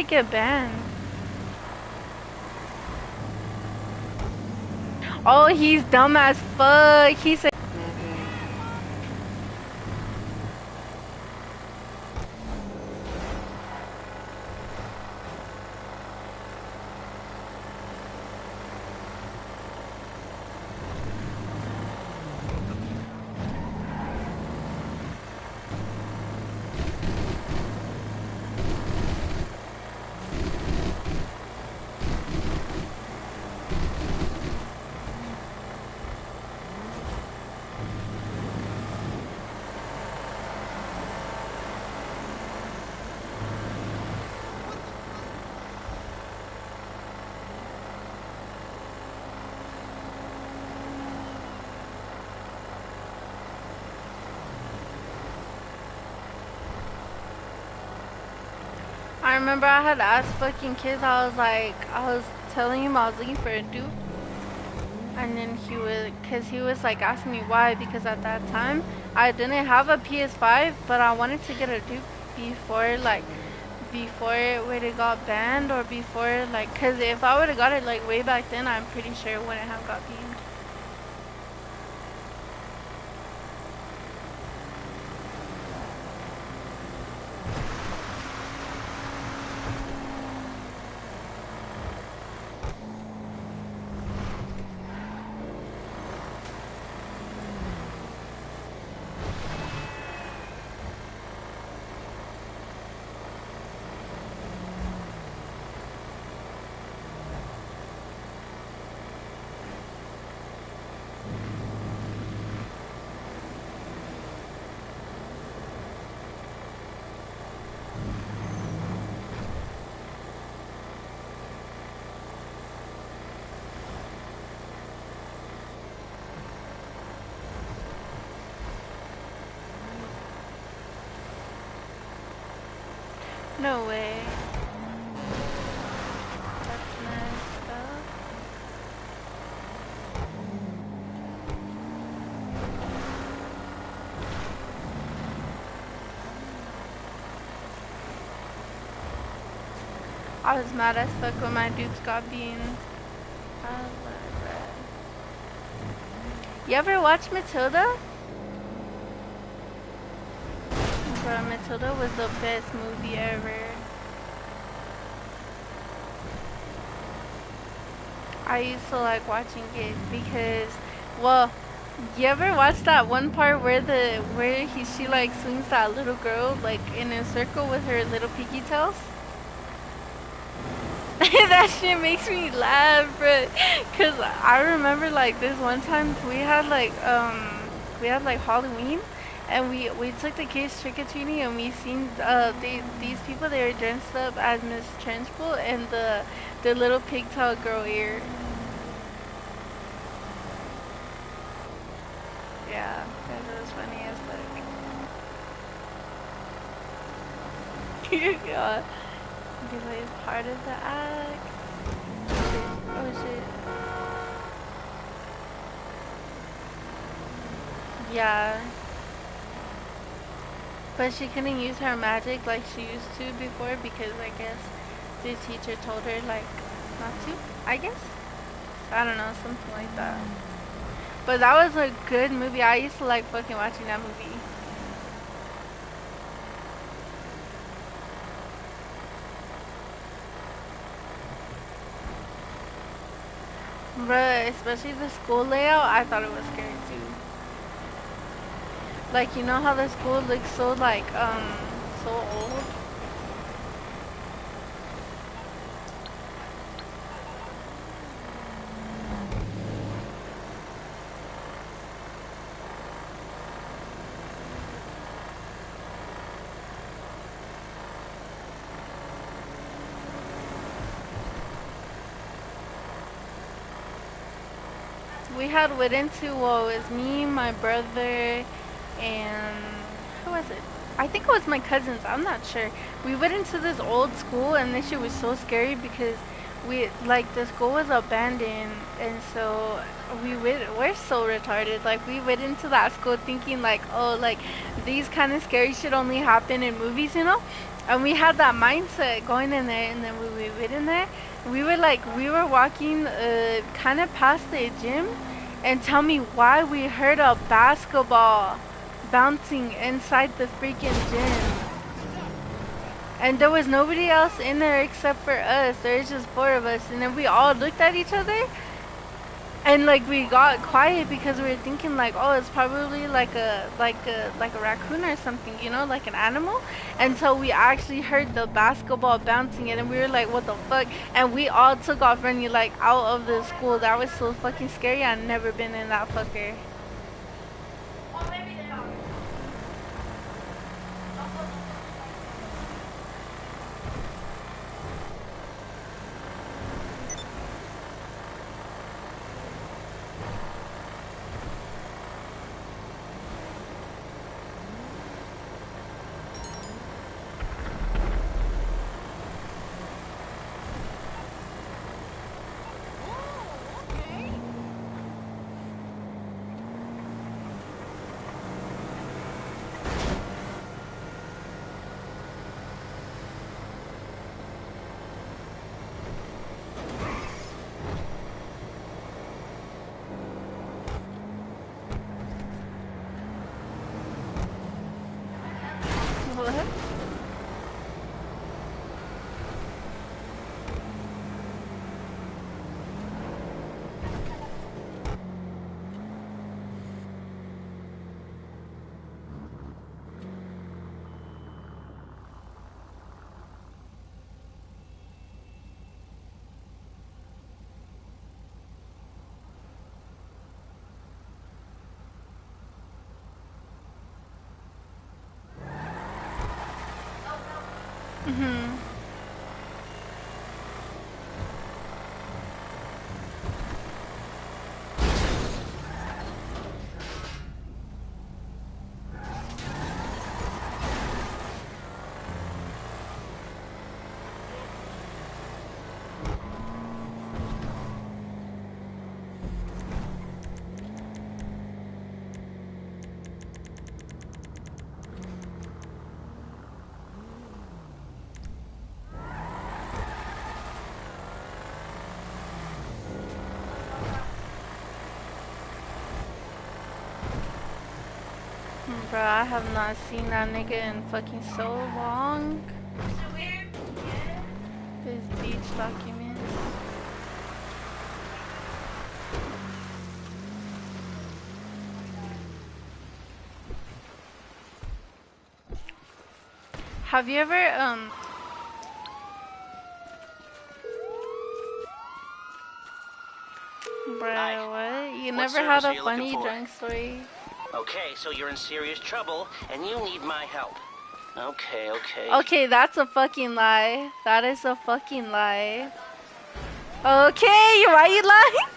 it get banned? Oh, he's dumb as fuck. He said. I remember I had asked fucking kids, I was telling him I was looking for a dupe. And then he was like asking me why, because at that time, I didn't have a PS5, but I wanted to get a dupe before, before it would have got banned, or before, cause if I would have got it, way back then, I'm pretty sure it wouldn't have got banned. No way. That's messed up. I was mad as fuck when my dupes got beans. I love that. You ever watch Matilda? Bro, Matilda was the best movie ever. I used to like watching it because, well, you ever watch that one part where she like swings that little girl like in a circle with her little piggy tails? That shit makes me laugh, bro. Cause I remember like this one time we had like Halloween, and we took the kids trick or treating, and we seen these people, they were dressed up as Miss Trenchbull and the little pigtail girl ear. Yeah, that was funny as fuck. Yeah. Delay is part of the act. Oh shit. Yeah. But she couldn't use her magic like she used to before, because I guess the teacher told her like not to, I guess. I don't know, something like that. But that was a good movie. I used to like fucking watching that movie. Bruh, especially the school layout, I thought it was scary too. Like, you know how the school looks so so old? We had went into, well, it was me, my brother, and who was it? I think it was my cousins, I'm not sure. We went into this old school, and this shit was so scary because the school was abandoned, and so we're so retarded. Like, we went into that school thinking like, oh, like, these kind of scary shit only happen in movies, you know? And we had that mindset going in there, and then we went in there. We were walking kind of past the gym, and tell me why we heard a basketball bouncing inside the freaking gym. And there was nobody else in there except for us. There's just 4 of us, and then we all looked at each other, and like we got quiet because we were thinking like, oh, it's probably like a raccoon or something, you know, like an animal. Until we actually heard the basketball bouncing it, and we were like, what the fuck? And we all took off running like out of the school. That was so fucking scary. I've never been in that fucker. What? Mhm. Bro, I have not seen that nigga in fucking so long. His beach documents. Have you ever, bro, what? You never had a funny drunk story? Okay, so you're in serious trouble, and you need my help. Okay. Okay, that's a fucking lie. That is a fucking lie. Okay, why you lying?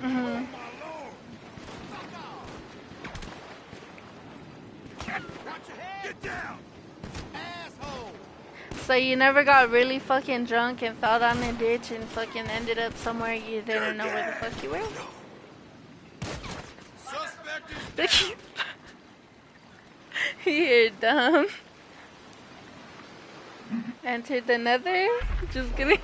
Mhm. Get down, asshole! So you never got really fucking drunk and fell down a ditch and fucking ended up somewhere you didn't know where the fuck you were? Suspect is You're dumb. Entered the nether? Just kidding.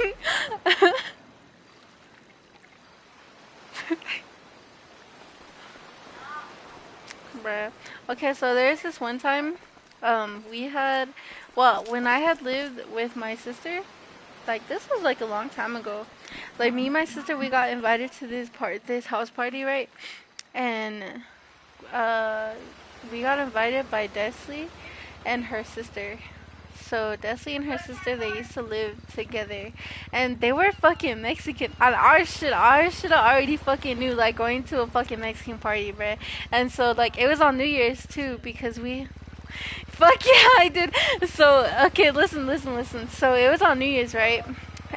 Bruh. Okay, so there's this one time, when I had lived with my sister, like this was like a long time ago. Like me and my sister, we got invited to this house party, right? And uh, we got invited by Desley and her sister. So Desley and her sister, they used to live together, and they were fucking Mexican. And our shit already fucking knew, like, going to a fucking Mexican party, bruh. And so like it was on New Year's too, because we fuck yeah, I did. So okay, listen. So it was on New Year's, right?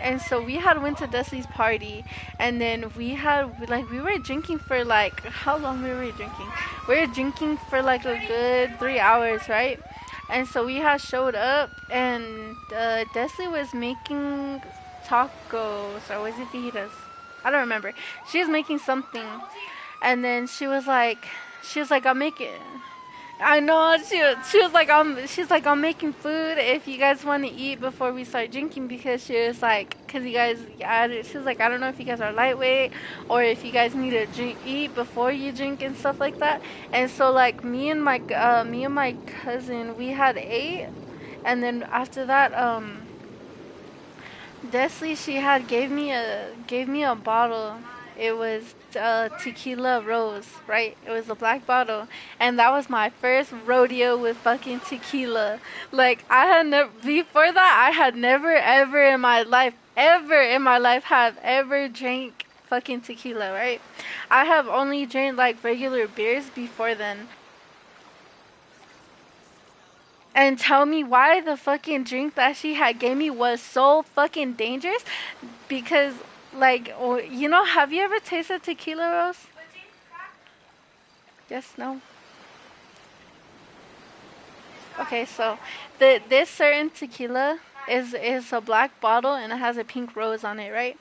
And so we had went to Dudley's party, and then we were drinking for like how long were we drinking? We were drinking for like a good 3 hours, right? And so we had showed up, and Dudley was making tacos or was it fajitas? I don't remember. She was making something, and then she was like, I'll make it. I know she's like I'm making food if you guys want to eat before we start drinking because she was like because you guys she was like I don't know if you guys are lightweight or if you guys need to eat before you drink and stuff like that. And so like me and my cousin, we had ate, and then after that Desley, she had gave me a bottle. It was tequila rose, right? It was a black bottle, and that was my first rodeo with fucking tequila. Like I had never before that. I had never ever in my life have ever drank fucking tequila, right? I have only drank like regular beers before then. And tell me why the fucking drink that she had gave me was so fucking dangerous because like have you ever tasted tequila, Rose? Yes, no. Okay, so this certain tequila is a black bottle and it has a pink rose on it, right?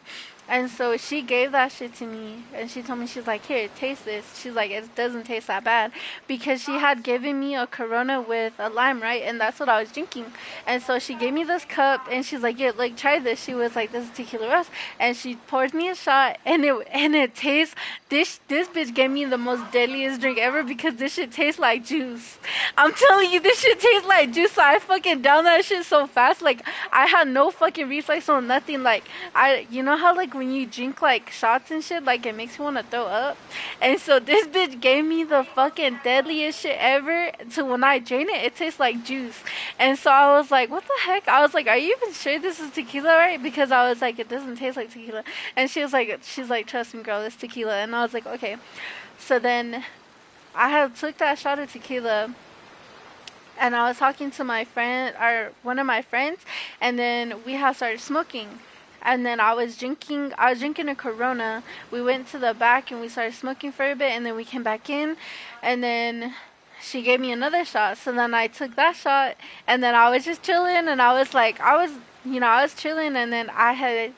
And so she gave that shit to me, and she told me, she's like, here, taste this. She's like, it doesn't taste that bad, because she had given me a Corona with a lime, right? And that's what I was drinking. And so she gave me this cup, and she's like, yeah, like try this. She was like, this is tequila rose, and she poured me a shot, and it tastes. This bitch gave me the most deadliest drink ever because this shit tastes like juice. I'm telling you, this shit tastes like juice. So I fucking down that shit so fast, like I had no fucking reflex on nothing. Like you know how like when you drink like shots and shit, like it makes you want to throw up. And so this bitch gave me the fucking deadliest shit ever. So when I drain it, it tastes like juice. And so I was like, what the heck? I was like, are you even sure this is tequila, right? Because I was like, it doesn't taste like tequila. And she's like, trust me, girl, it's tequila. And I was like, okay. So then I had took that shot of tequila, and I was talking to my friend, or one of my friends, and then we had started smoking. And then I was drinking a Corona. We went to the back and we started smoking for a bit, and then we came back in, and then she gave me another shot. So then I took that shot, and then I was just chilling, and I was like, I was chilling, and then I had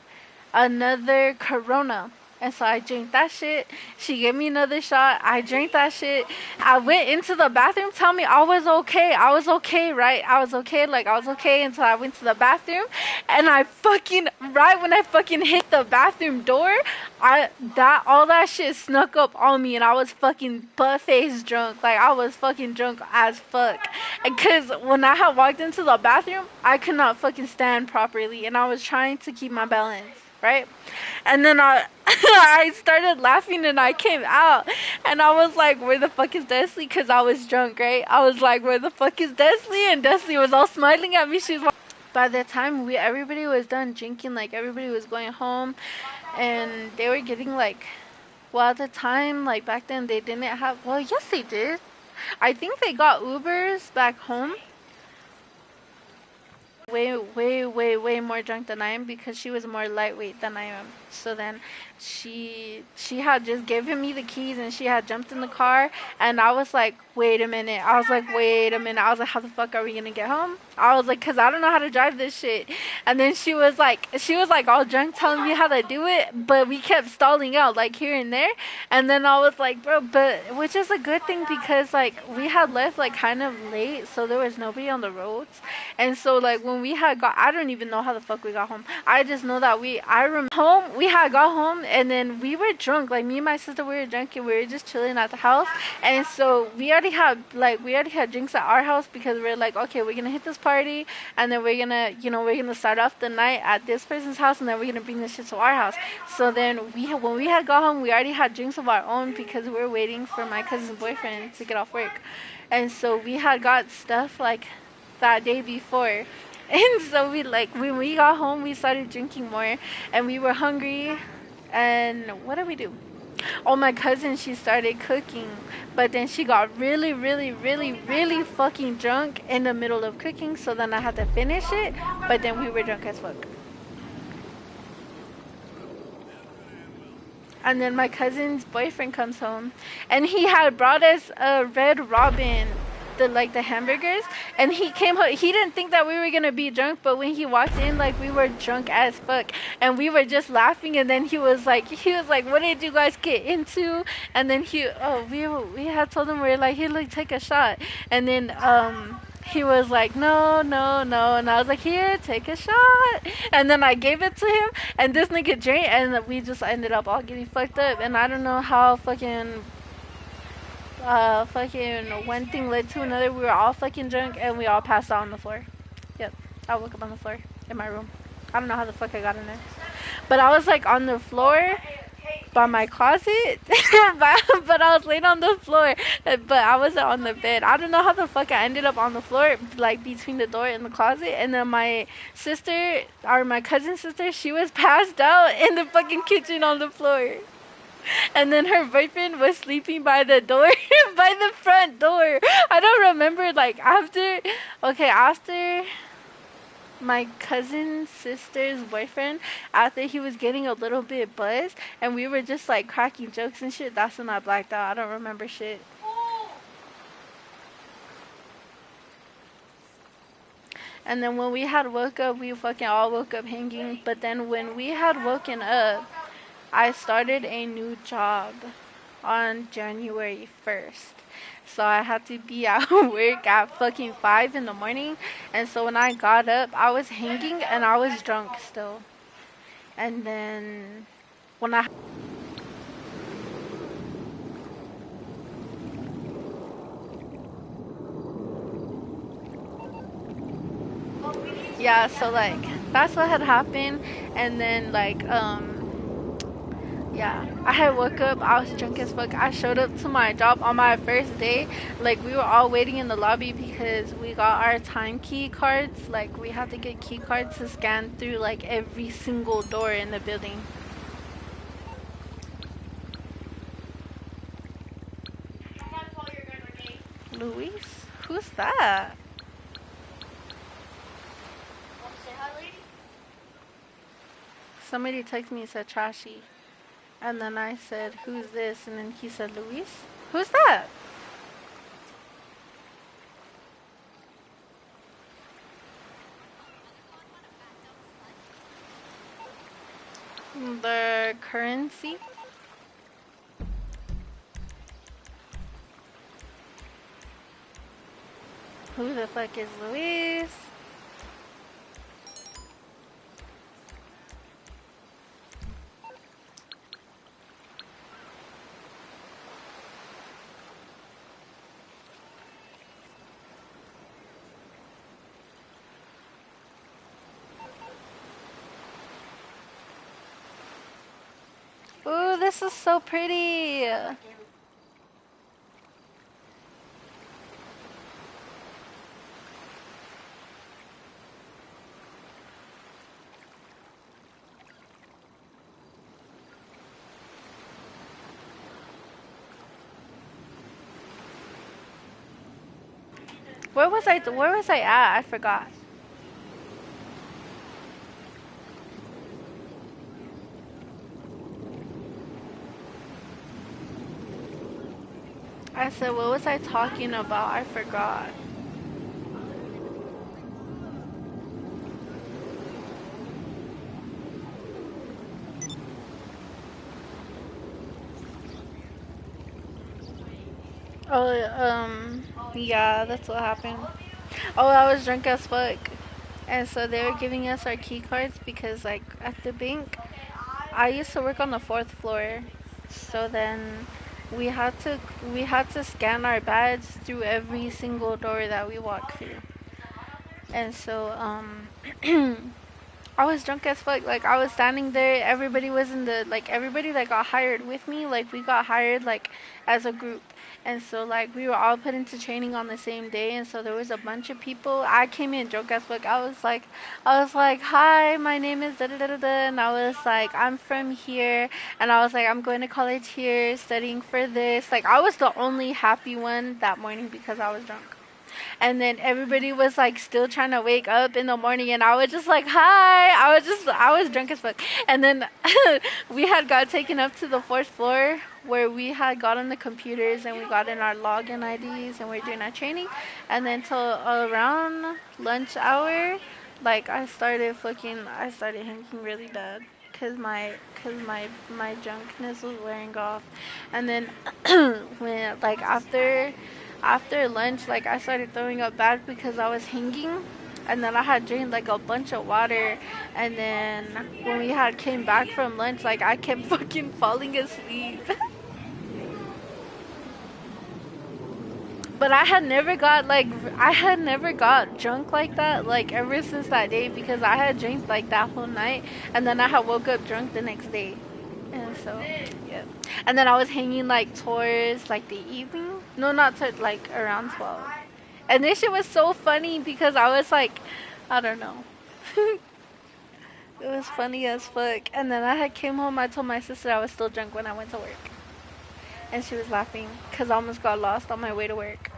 another Corona. And so I drank that shit. She gave me another shot. I drank that shit. I went into the bathroom. Tell me I was okay. I was okay, right? I was okay. Like, I was okay until I went to the bathroom. And right when I fucking hit the bathroom door, all that shit snuck up on me. And I was fucking butt-faced drunk. Like, I was fucking drunk as fuck. Because when I had walked into the bathroom, I could not fucking stand properly. And I was trying to keep my balance, right? And then I started laughing and I came out and I was like, where the fuck is Desley? Because I was drunk, right? I was like, where the fuck is Desley? And Desley was all smiling at me. She's like, by the time everybody was done drinking, like everybody was going home, and they were getting like, well, at the time, like back then they didn't have, well, yes they did. I think they got Ubers back home. Way, way, way, way more drunk than I am because she was more lightweight than I am. So then she had just given me the keys and she had jumped in the car, and I was like, wait a minute. I was like, how the fuck are we gonna get home? I was like, cause I don't know how to drive this shit. And then she was like all drunk telling me how to do it, but we kept stalling out like here and there. And then I was like, bro, but which is a good thing because like we had left like kind of late, so there was nobody on the roads. And so like when we had got, I don't even know how the fuck we got home. I just know that we had got home, and then we were drunk. Like me and my sister, we were drunk and we were just chilling at the house. And so we already had drinks at our house because we are like, okay, we're gonna hit this party, and then we're gonna start off the night at this person's house, and then we're gonna bring this shit to our house. So then when we had got home, we already had drinks of our own because we were waiting for my cousin's boyfriend to get off work. And so we had got stuff like that day before. And so when we got home, we started drinking more, and we were hungry. And what did we do? Oh, my cousin, she started cooking, but then she got really, really, really, really fucking drunk in the middle of cooking. So then I had to finish it, but then we were drunk as fuck. And then my cousin's boyfriend comes home, and he had brought us a Red Robin, the hamburgers. And he came home. He didn't think that we were gonna be drunk, but when he walked in, like we were drunk as fuck, and we were just laughing. And then he was like, "What did you guys get into?" And then we had told him, we were like, "Here, look, take a shot." And then he was like, "No, no, no," and I was like, "Here, take a shot." And then I gave it to him, and this nigga drank, and we just ended up all getting fucked up. And I don't know how fucking one thing led to another. We were all fucking drunk, and we all passed out on the floor. Yep, I woke up on the floor in my room. I don't know how the fuck I got in there, but I was like on the floor by my closet, but I was laying on the floor, but I wasn't on the bed. I don't know how the fuck I ended up on the floor, like between the door and the closet. And then my sister, or my cousin's sister, she was passed out in the fucking kitchen on the floor. And then her boyfriend was sleeping by the door, by the front door. I don't remember, like, after my cousin's sister's boyfriend, after he was getting a little bit buzzed, and we were just, like, cracking jokes and shit, that's when I blacked out. I don't remember shit. And then when we had woke up, we fucking all woke up hanging. But then when we had woken up, I started a new job on January 1st. So I had to be at work at fucking 5 in the morning. And so when I got up, I was hanging and I was drunk still. And then when I yeah, so like that's what had happened. And then like yeah, I had woke up, I was drunk as fuck. I showed up to my job on my first day. Like, we were all waiting in the lobby because we got our time key cards. Like, we had to get key cards to scan through, like, every single door in the building. Luis? Who's that? Somebody texted me and said trashy. And then I said, "Who's this?" And then he said, "Luis?" Who's that? The currency? Who the fuck is Luis? Ooh, this is so pretty. Where was I at? I forgot. I said, what was I talking about? I forgot. Oh, yeah, that's what happened. Oh, I was drunk as fuck. And so they were giving us our key cards because, like, at the bank, I used to work on the fourth floor. So then we had to we had to scan our badge through every single door that we walked through. And so I was drunk as fuck. Like, I was standing there. Everybody was in the, like, everybody that got hired with me, like, we got hired, like, as a group. And so, like, we were all put into training on the same day. And so there was a bunch of people. I came in drunk as fuck. I was like, "Hi, my name is da da da da da." And I was like, "I'm from here." And I was like, "I'm going to college here, studying for this." Like, I was the only happy one that morning because I was drunk. and then everybody was like still trying to wake up in the morning, and I was just like, hi. I was drunk as fuck. And then we had got taken up to the fourth floor where we had gotten the computers and we got in our login IDs and we are doing our training. And then till around lunch hour, like I started hanging really bad cause my drunkenness was wearing off. And then when like after lunch, like I started throwing up bad because I was hanging, and then I had drained like a bunch of water, and then when we had came back from lunch, like I kept fucking falling asleep. But I had never got drunk like that like ever since that day because I had drank like that whole night, and then I had woke up drunk the next day. And so, yeah. And then I was hanging like towards like the evening. No, not to like around 12. And this shit was so funny because I was like, I don't know. It was funny as fuck. And then I had came home. I told my sister I was still drunk when I went to work, and she was laughing because I almost got lost on my way to work.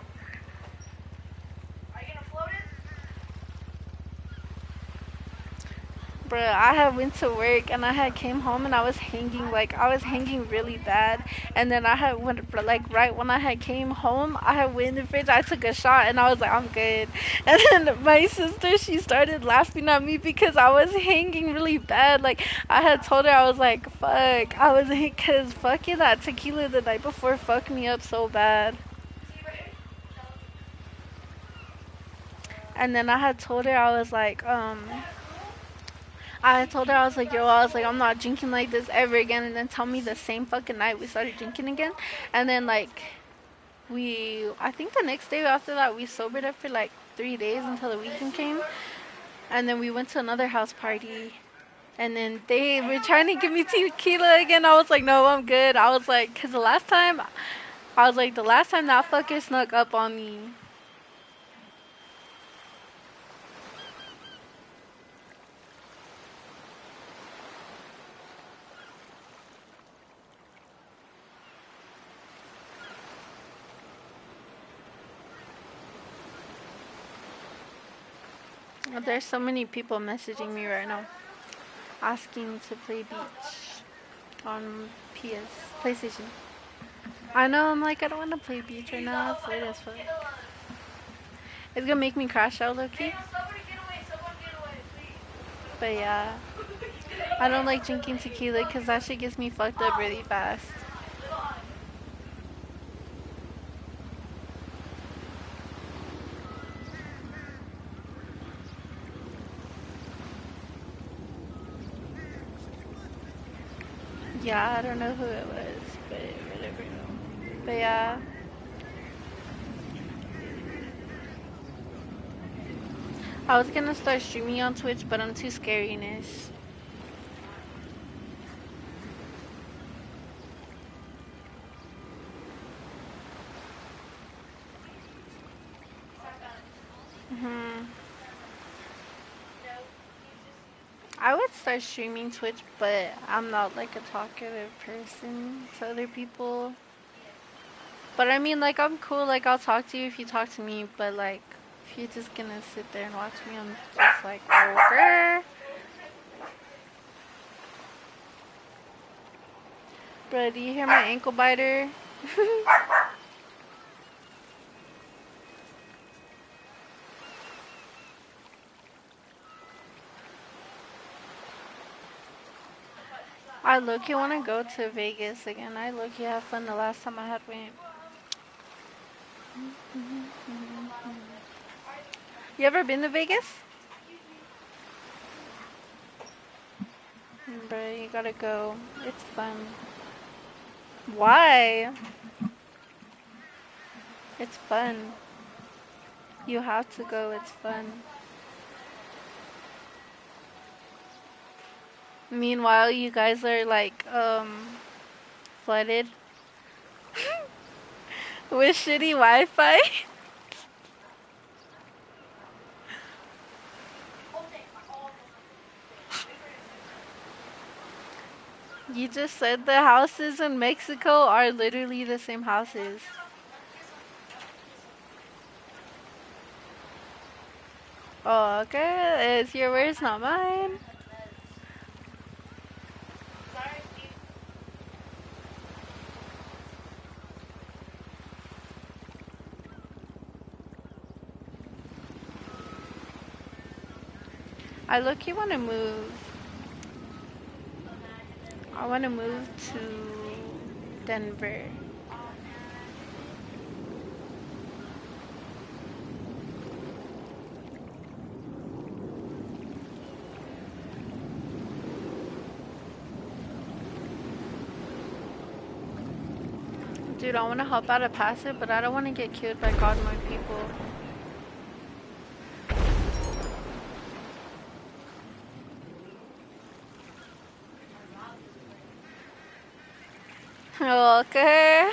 Bruh, I had went to work and I had came home and I was hanging really bad. And then I had went like right when I had came home, I had went in the fridge, I took a shot and I was like, I'm good. And then my sister, she started laughing at me because I was hanging really bad. Like I had told her I was like, fuck, I was cause fucking that tequila the night before fucked me up so bad. And then I had told her I was like, I told her I was like, yo, I was like, I'm not drinking like this ever again. And then tell me the same fucking night we started drinking again. And then like I think the next day after that we sobered up for like 3 days until the weekend came. And then we went to another house party. And then they were trying to give me tequila again. I was like, no, I'm good. I was like, cause the last time that fucker snuck up on me. There's so many people messaging me right now asking to play beach on PlayStation. I know, I'm like, I don't want to play beach right now. It's late as fuck. It's gonna make me crash out, low-key. But yeah, I don't like drinking tequila because that shit gets me fucked up really fast. Yeah, I don't know who it was, but whatever. But yeah. I was gonna start streaming on Twitch, but I'm too scariness. hmm I would start streaming Twitch, but I'm not like a talkative person to other people. But I mean, like, I'm cool. Like, I'll talk to you if you talk to me. But like, if you're just gonna sit there and watch me, I'm just like, okay. Bro, do you hear my ankle biter? I low-key want to go to Vegas again. I low-key had fun the last time I had went. You ever been to Vegas? Bro, you gotta go. It's fun. Why? It's fun. You have to go. It's fun. Meanwhile, you guys are like, flooded with shitty Wi-Fi. You just said the houses in Mexico are literally the same houses. Oh, okay. It's your words, not mine. I look-key want to move. I want to move to Denver. Dude, I want to help out a passive, but I don't want to get killed by God mode people. Okay.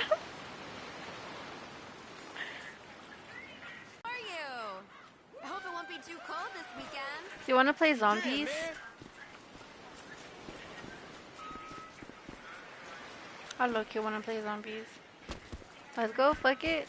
How are you? I hope it won't be too cold this weekend. Do you want to play Yeah, zombies? man. I look, you want to play zombies. Let's go, fuck it.